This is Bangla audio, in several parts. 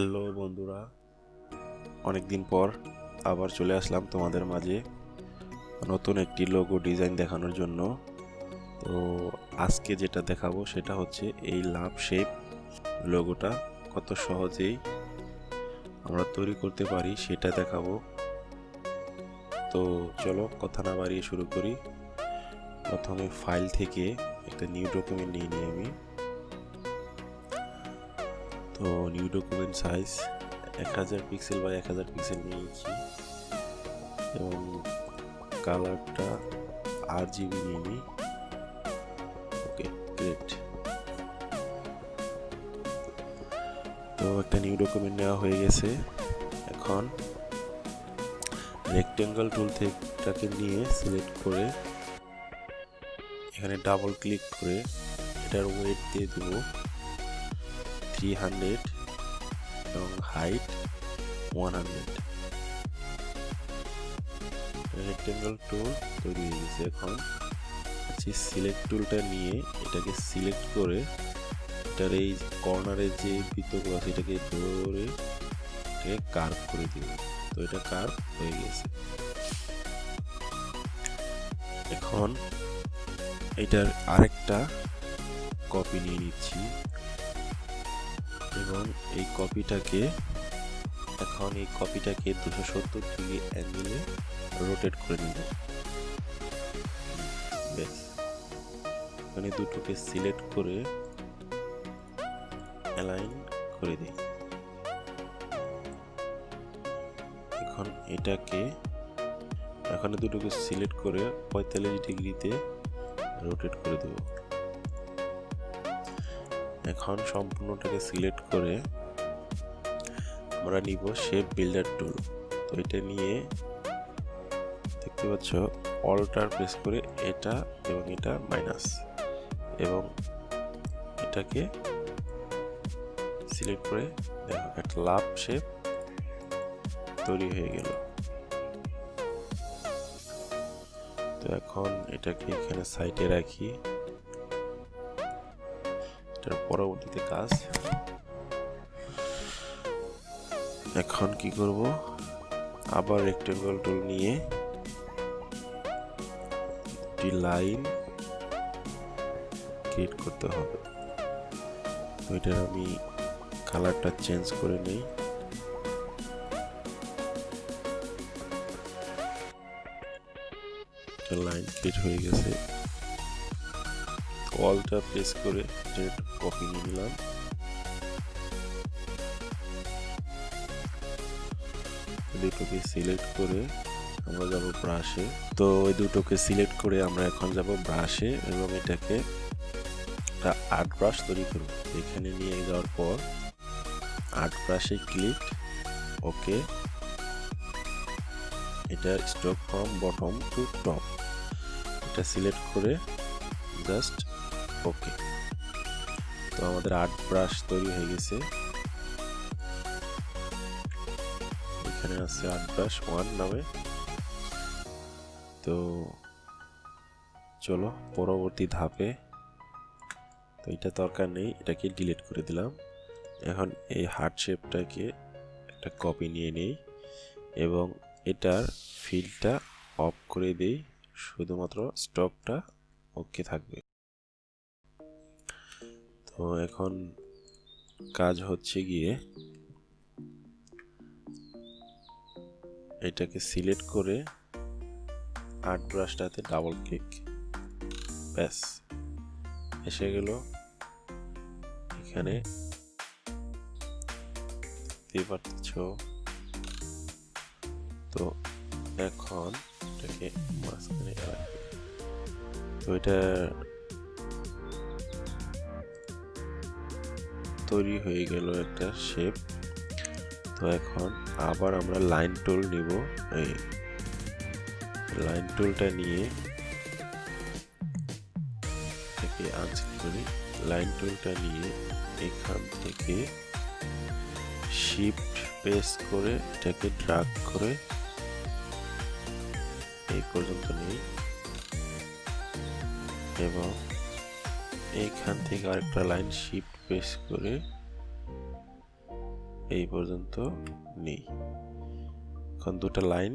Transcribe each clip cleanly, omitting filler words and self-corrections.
হ্যালো বন্ধুরা, অনেকদিন পর আবার চলে আসলাম তোমাদের মাঝে নতুন একটি লোগো ডিজাইন দেখানোর জন্য। তো আজকে যেটা দেখাবো সেটা হচ্ছে এই লাভ শেপ লোগোটা কত সহজেই আমরা তৈরি করতে পারি সেটা দেখাবো। তো চলো কথা না বাড়িয়ে শুরু করি। প্রথমে ফাইল থেকে একটা নিউ ডকুমেন্ট নিয়ে নিই আমি। তো new document size 1000 pixel by 1000 pixel নিয়েছি এবং কালারটা RGB নিয়ে নিই। Okay, great. তো একটা নিউ ডকুমেন্ট নেওয়া হয়ে গেছে। এখন রেক্টেঙ্গল টুল থেকে নিয়ে সিলেক্ট করে এখানে ডাবল ক্লিক করে এটার ওয়েট দিয়ে দেব 300 এবং হাইট 100। রেক্টেঙ্গল টুল তৈরি হয়ে গেছে। এখন সিলেক্ট টুলটা নিয়ে এটাকে সিলেক্ট করে এটার এই কর্নারের যে বৃত্তগুলো আছে এটাকে ধরে এটাকে কার্ভ করে দিব। তো এটা কার্ভ হয়ে গেছে। এখন এটার আরেকটা কপি নিয়ে নিচ্ছি এবং এই কপিটাকে 270 ডিগ্রি অ্যাঙ্গেলে রোটেট করে নিব। বেশ, এখানে দুটোকে সিলেক্ট করে অ্যালাইন করে দিই। এখন এখানে দুটোকে সিলেক্ট করে 45 ডিগ্রিতে রোটেট করে দেব। এখন সম্পূর্ণটাকে সিলেক্ট করে আমরা নিব শেপ বিল্ডার টুল। তো এটা নিয়ে দেখতে পাচ্ছ অল্টার প্রেস করে এটা এবং এটা মাইনাস এবং এটাকে সিলেক্ট করে দেখো একটা লাভ শেপ তৈরি হয়ে গেল। তো এখন এটাকে এখানে সাইডে রাখি। এটার পরবর্তীতে কাজ এখন কি করব, আবার রেক্টেঙ্গল টুল নিয়ে একটি লাইন ক্রিয়েট করতে হবে। তো এটার আমি কালারটা চেঞ্জ করে নেই। লাইন ক্রিয়েট হয়ে গেছে। অলটা প্রেস করে কপি নিয়ে নিলাম। দুটোকে সিলেক্ট করে আমরা যাব ব্রাশে। তো ওই দুটোকে সিলেক্ট করে আমরা এখন যাব ব্রাশে এবং এটাকে একটা আর্ট ব্রাশ তৈরি করব। এখানে নিয়ে যাওয়ার পর আর্ট ব্রাশে ক্লিক, ওকে। এটা stroke from bottom to top এটা সিলেক্ট করে জাস্ট ওকে। তো আমাদের আর্ট ব্রাশ তৈরি হয়ে গেছে। এখানে আছে আর্ট ব্রাশ 1 নামে। তো চলো পরবর্তী ধাপে। তো এটা দরকার নেই, এটাকে ডিলিট করে দিলাম। এখন এই হার্ট শেপটাকে একটা কপি নিয়ে নেই এবং এটার ফিলটা অফ করে দেই, শুধুমাত্র স্টকটা ওকে থাকবে। তো এখন কাজ হচ্ছে গিয়ে এটাকে সিলেক্ট করে আর্ট ব্রাশটাতে ডাবল ক্লিক, ব্যাস এসে গেল। এখানে দেখতে পাচ্ছ। তো এখন এটাকে মাঝখানে রাখবে। তো এটা তৈরি হয়ে গেল একটা শেপ। তো এখন আবার আমরা লাইন টুল নিব। এই লাইন টুলটা নিয়ে এটাকে আনসেট করি। লাইন টুলটা নিয়ে এখান থেকে শিফট প্রেস করে এটাকে ড্র্যাগ করে এই পর্যন্ত নেই এবং এইখান থেকে আরেকটা লাইন শিফট প্রেস করে এই পর্যন্ত নেই। এখন দুটো লাইন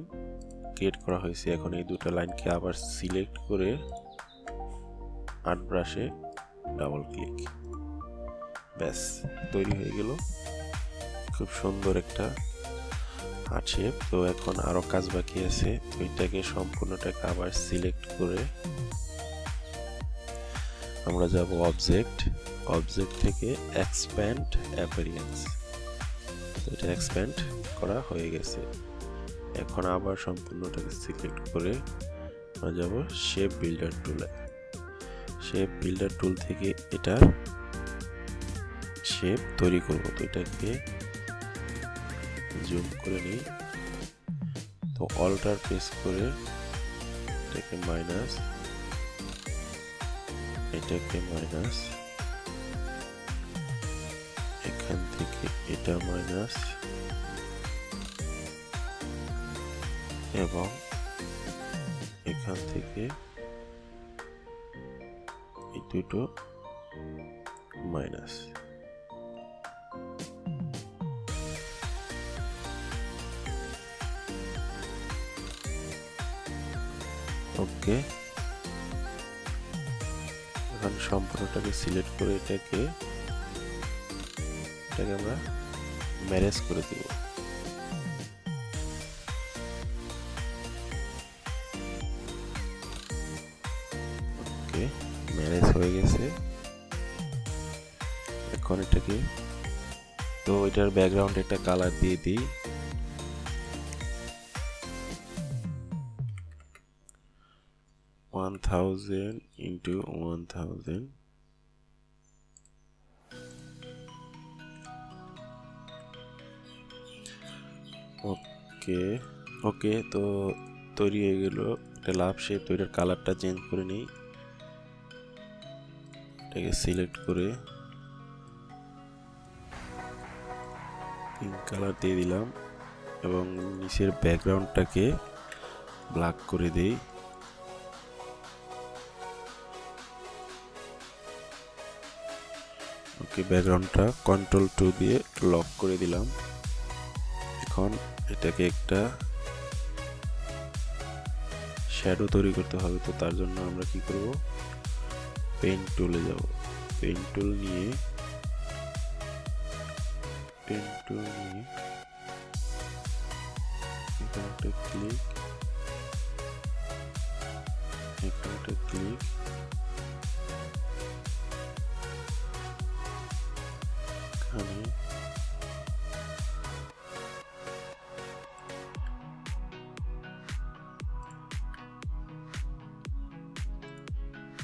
ক্রিয়েট করা হয়েছে। এখন এই দুটো লাইনকে আবার সিলেক্ট করে আর্ট ব্রাশে ডাবল ক্লিক, ব্যাস তৈরি হয়ে গেল খুব সুন্দর একটা হার্ট শেপ। তো এখন আরো কাজ বাকি আছে। তো এটাকে সম্পূর্ণটাকে আবার সিলেক্ট করে আমরা যাব অবজেক্ট থেকে এক্সপ্যান্ড অ্যাপিয়ারেন্স। তো এটা এক্সপ্যান্ড করা হয়ে গেছে। এখন আবার সম্পূর্ণটাকে সিলেক্ট করে আমরা যাব শেপ বিল্ডার টুলে। শেপ বিল্ডার টুল থেকে এটা শেপ তৈরি করব। তো এটাকে জুম করে নিই। তো অল্টার প্রেস করে এটাকে মাইনাস, এটাকে মাইনাস, এখান থেকে এটা মাইনাস এবং এখান থেকে এই দুটো মাইনাস। ওকে, এখন সম্পূর্ণটাকে সিলেক্ট করে এটাকে আমরা ম্যারেজ করে দেব। ওকে, ম্যারেজ হয়ে গেছে। এখন এটাকে, তো এটার ব্যাকগ্রাউন্ড একটা কালার দিয়ে দিই। ওকে, ওকে, তো তৈরি হয়ে গেল একটা লাভ শেপ। তো এটার কালারটা চেঞ্জ করে নিই। এটাকে সিলেক্ট করে পিঙ্ক কালার দিয়ে দিলাম এবং নিচের ব্যাকগ্রাউন্ডটাকে ব্ল্যাক করে দেই। ওকে, ব্যাকগ্রাউন্ডটা কন্ট্রোল 2 দিয়ে লক করে দিলাম। এখন এটাকে একটা শ্যাডো তৈরি করতে হবে। তো তার জন্য আমরা কি করব, পেন টুলে যাব। পেন টুল নিয়ে এখানটা ক্লিক, এখানটা ক্লিক, এখানে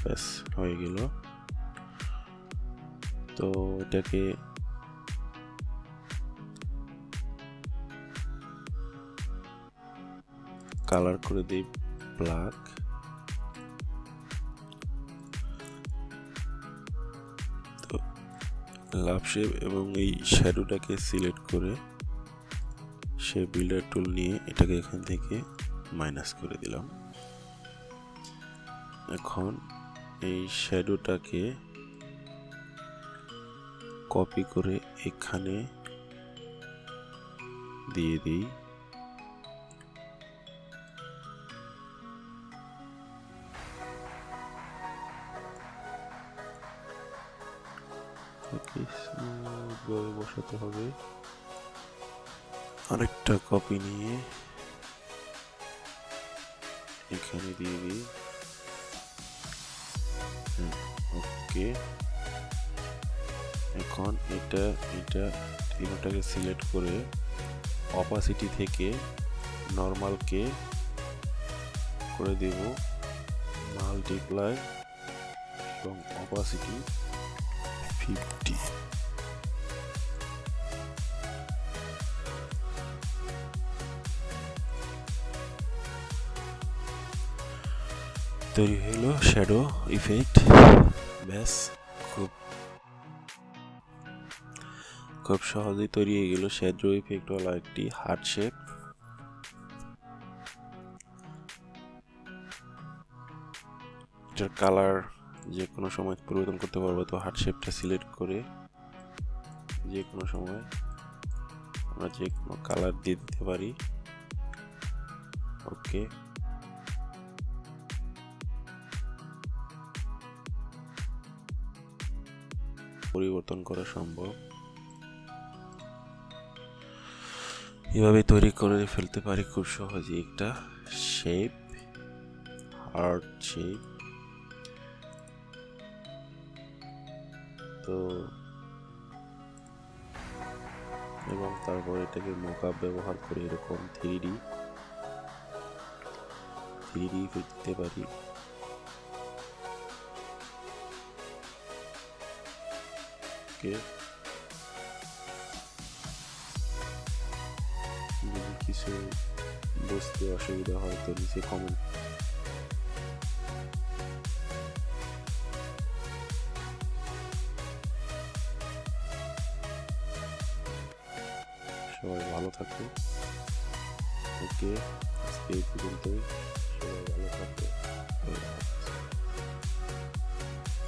ব্যাস হয়ে গেল। তো এটাকে কালার করে দিই ব্ল্যাক। তো লাভ শেপ এবং এই শ্যাডোটাকে সিলেক্ট করে শেপ বিল্ডার টুল নিয়ে এটাকে এখান থেকে মাইনাস করে দিলাম। এখন এই শ্যাডোটাকে কপি করে এখানে দিয়ে দিই। বসাতে হবে। আরেকটা কপি নিয়ে এখানে দিয়ে দিই। ওকে, এখন তিনটাকে সিলেক্ট করে অপাসিটি থেকে নর্মালকে করে দেব মাল্টিপ্লাই এবং অপাসিটি 50। তৈরি হলো শ্যাডো ইফেক্ট। ব্যাস, খুব সহজেই তৈরি হয়ে গেল শ্যাডো ইফেক্ট ওয়ালা একটি হার্ট শেপ। এটার কালার যে কোনো সময় পরিবর্তন করতে পারবো। তো হার্ট শেপটা সিলেক্ট করে যে কোনো সময় আমরা যে কোনো কালার দিয়ে দিতে পারি। ওকে, পরিবর্তন করা সম্ভব। এভাবে তৈরি করে ফেলতে পারি খুব সহজে একটা শেপ, হার্ট শেপ। তো এবং তারপর এটাকে মোকআপ ব্যবহার করে এরকম 3D দিতে পারি। ওকে, যদি কিছু বুঝতে অসুবিধা হয় তো নিচে কমেন্ট। সবাই ভালো থাকো। ওকে, আজকে এই পর্যন্তই।